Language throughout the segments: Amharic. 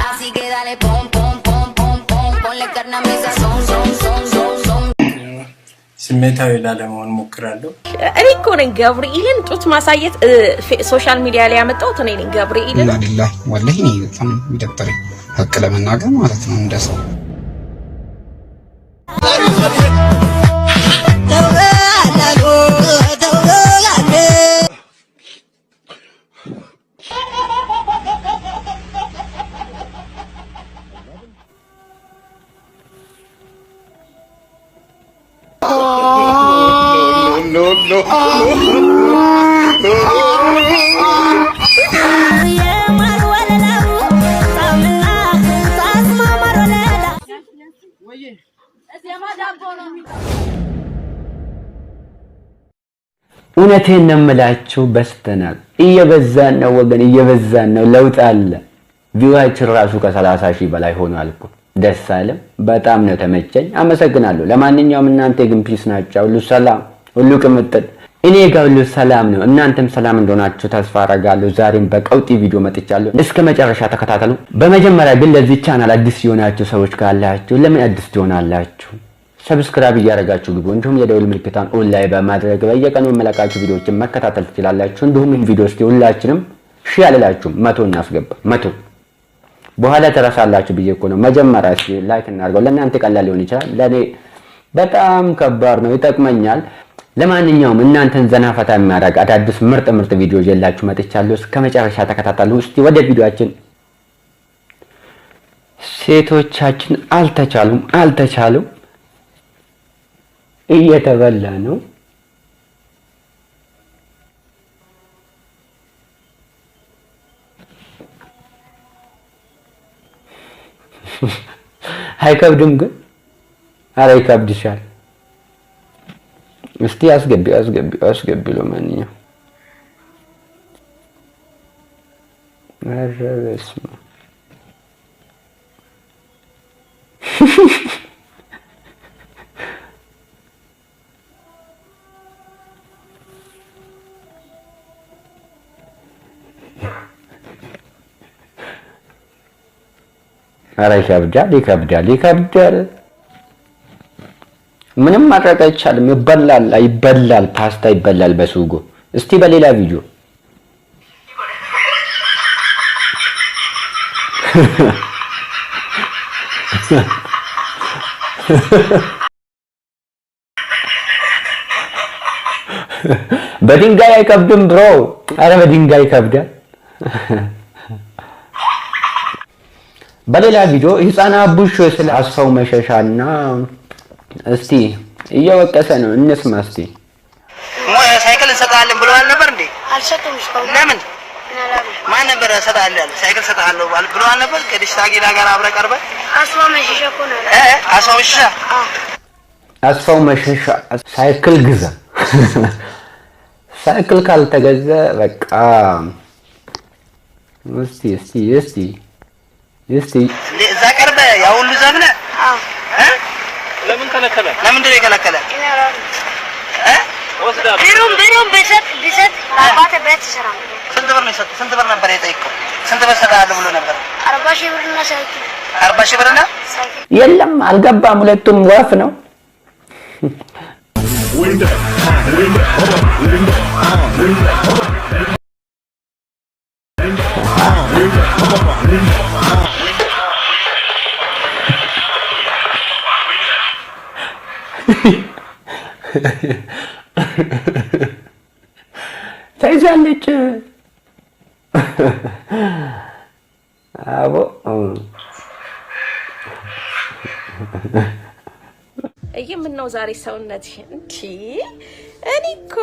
Así que dale pom pom pom pom pom, ponle carne a mi sazón, son son son son. ስሜታዊ ላለመሆን ሞክራለሁ። እኔ እኮ ነኝ ገብርኤልን ጡት ማሳየት ሶሻል ሚዲያ ላይ ያመጣሁት እኔ ነኝ ገብርኤልን። እና ቢላህ ወላሂ እኔ በጣም ይደብረኝ ሀቅ ለመናገር ማለት ነው እንደሰው No. እውነቴን ነው የምላችሁ በስተናል እየበዛን ነው ወገን እየበዛን ነው ለውጥ አለ ቪዋችን ራሱ ከ30,000 በላይ ሆኗል እኮ ደስ አለም በጣም ነው ተመቸኝ አመሰግናለሁ ለማንኛውም እናንተ ግን ፒስ ናችሁ ሁሉ ሰላም ሁሉ ቅምጥል እኔ ጋር ሁሉ ሰላም ነው እናንተም ሰላም እንደሆናችሁ ተስፋ አደርጋለሁ ዛሬም በቀውጢ ቪዲዮ መጥቻለሁ እስከ መጨረሻ ተከታተሉ በመጀመሪያ ግን ለዚህ ቻናል አዲስ የሆናችሁ ሰዎች ካላችሁ ለምን አዲስ ትሆናላችሁ ሰብስክራይብ ያደርጋችሁ ግቡ እንዲሁም የደወል ምልክቱን ኦን ላይ በማድረግ በየቀኑ መለቃችሁ ቪዲዮዎችን መከታተል ትችላላችሁ እንዲሁም ቪዲዮስ ሁላችንም ሼር አላችሁ 100 እናስገባ 100 በኋላ ተራሳላችሁ ብዬ እኮ ነው መጀመሪያ ላይክ እናርገው ለእናንተ ቀላል ሊሆን ይችላል ለኔ በጣም ከባድ ነው ይጠቅመኛል ለማንኛውም እናንተን ዘና ፈታ የሚያደርግ አዳዲስ ምርጥ ቪዲዮ ይዤላችሁ መጥቻለሁ እስከ መጨረሻ ተከታተሉ እስቲ ወደ ቪዲዮአችን ሴቶቻችን አልተቻሉም እየተበላ ነው አይከብድም ግን አረ ይከብድሻል እስቲ አስገቢ ለማንኛውም አረበስማ አረ ይከብዳል ምንም ማድረግ አይቻልም ይበላል ፓስታ ይበላል በሱጎ እስቲ በሌላ ቪዲዮ በድንጋይ አይከብድም ብሮ አረ በድንጋይ ይከብዳል በሌላ ቪዲዮ ህፃና ቡሽ ስለ አስፋው መሸሻና እስቲ እየወቀሰ ነው እንስማ እስቲ ሳይክል እንሰጣለን ብለዋል ነበር እንዴ አልሰጡም እስካሁን ለምን ማን ነበር ሰጣለ ያለ ሳይክል ሰጣለሁ ብለዋል ነበር ከዲሽ ታጊላ ጋር አብረ ቀርበ አስፋው መሸሻ እኮ ነው አስፋው መሸሻ ሳይክል ግዛ ሳይክል ካልተገዛ በቃ እስቲ እዛ ቀርበ ያ ሁሉ ዘብነ ለምን ከለከለ ለምን የከለከለ ቢሩም ቢሰጥ አባቴ ቤት ይሰራ ስንት ብር ነው የሰጠው ስንት ብር ነበር የጠየቀው ስንት ብር ሰጣለሁ ብሎ ነበር 40,000 ብርና ሳይክል 40,000 ብርና የለም አልገባም ሁለቱም ወፍ ነው ተይዛለች አቦ ምነው ዛሬ ሰውነት እንጂ እኔኮ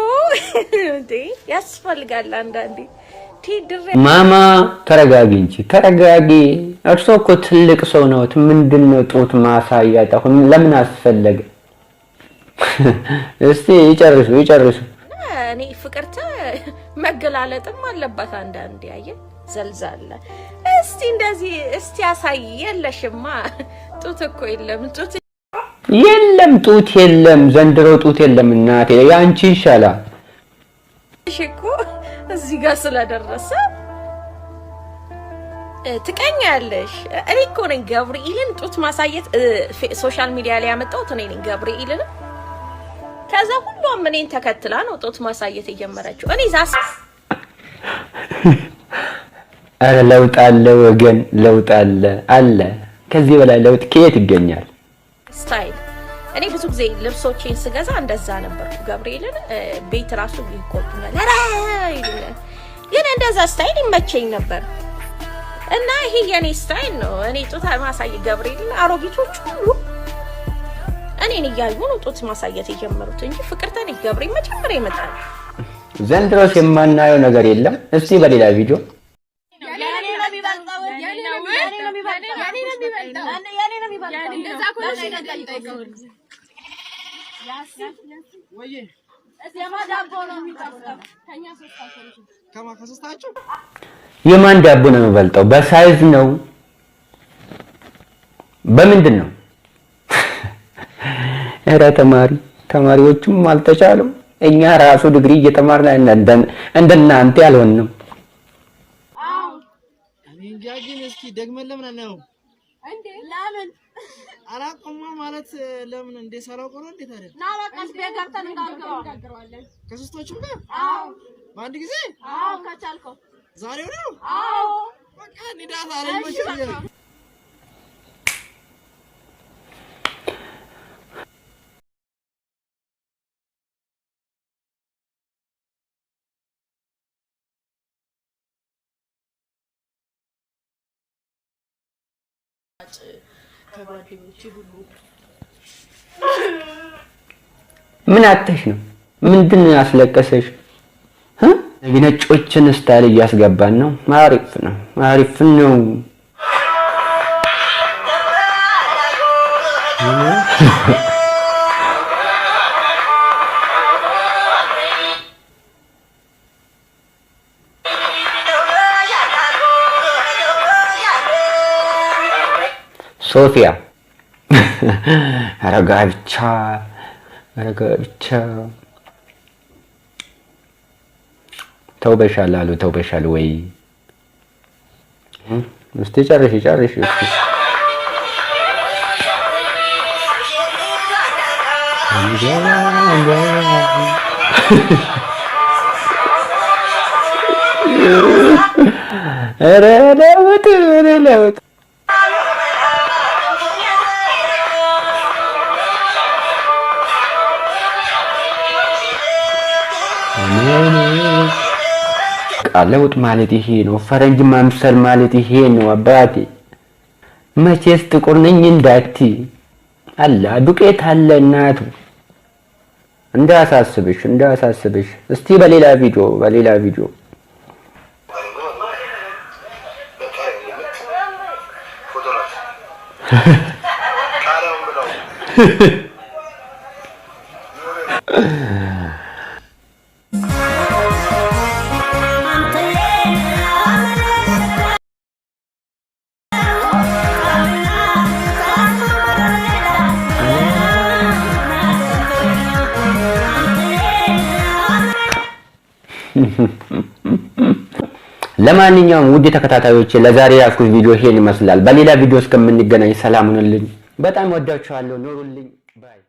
እንዴ ያስፈልጋል አንዳንዴ ማማ ተረጋጊ እንጂ ተረጋጊ እርሶ እኮ ትልቅ ሰው ነው ምንድነው ጡት ማሳያት አሁን ለምን አስፈለገ እስቲ ይጨርሱ እኔ ፍቅርተ መገላለጥም አለባት አንዳንዴ ያየ ዘልዛለ እስቲ እንደዚህ እስቲ ያሳየለሽማ ጡት እኮ የለም ጡት የለም ዘንድሮ ጡት የለም እናቴ ያንቺ ይሻላል እሺ እኮ እዚህ ጋር ስለደረሰ ትቀኛለሽ። እኔ እኮ ነኝ ገብርኤልን ጡት ማሳየት ሶሻል ሚዲያ ላይ ያመጣሁት እኔ ነኝ ገብርኤልን። ከዛ ሁሉም እኔን ተከትላ ነው ጡት ማሳየት የጀመረችው። እኔ ዛስ አረ ለውጥ አለ ወገን፣ ለውጥ አለ። ከዚህ በላይ ለውጥ ከየት ይገኛል? ስታይል እኔ ብዙ ጊዜ ልብሶቼን ስገዛ እንደዛ ነበርኩ። ገብርኤልን ቤት ራሱ ይቆጡኛል። አረ ግን እንደዛ ስታይል ይመቸኝ ነበር እና ይሄ የኔ ስታይል ነው። እኔ ጡት ማሳየት ገብርኤልን አሮጊቶቹ ሁሉ እኔን እያዩ ነው ጡት ማሳየት የጀመሩት እንጂ ፍቅርተ ነኝ ገብርኤል መጀመሪያ ይመጣል። ዘንድሮስ የማናየው ነገር የለም። እስቲ በሌላ ቪዲዮ የማን ዳቦ ነው የሚበልጠው? በሳይዝ ነው? በምንድን ነው? እረ ተማሪዎቹም አልተቻለም። እኛ ራሱ ዲግሪ እየተማርን እንደናንተ ያልሆንም። ግን እስኪ ደግመን ለምን አናየው እንዴ? ለምን አላቆማ ማለት ለምን እንደ ሰራው ቆሮ እንዴ ታዲያ ና በቃ ቤጋርተን እንጋገራለን ከሶስቶቹም ጋር። አዎ በአንድ ጊዜ። አዎ ከቻልከው ዛሬው ነው። አዎ በቃ ንዳት አለኝ። ምን አተሽ ነው? ምንድን ነው ያስለቀሰሽ? የነጮችን ስታይል እያስገባን ነው። አሪፍ ነው። ሶፊያ አረጋ ብቻ ተውበሻል አሉ። ተውበሻል ወይ? እስቲ ጨርሽ እስቲ። ኧረ ለውጥ ለውጥ ማለት ይሄ ነው። ፈረንጅ ማምሰል ማለት ይሄ ነው። አባቴ መቼስ ጥቁር ነኝ እንዳቲ አላ ዱቄት አለ እናቱ። እንዳያሳስብሽ። እስቲ በሌላ ቪዲዮ ለማንኛውም ውድ ተከታታዮቼ ለዛሬ ያስኩት ቪዲዮ ይሄን ይመስላል። በሌላ ቪዲዮ እስከምንገናኝ ሰላም ሁኑልኝ። በጣም ወዳችኋለሁ። ኑሩልኝ። ባይ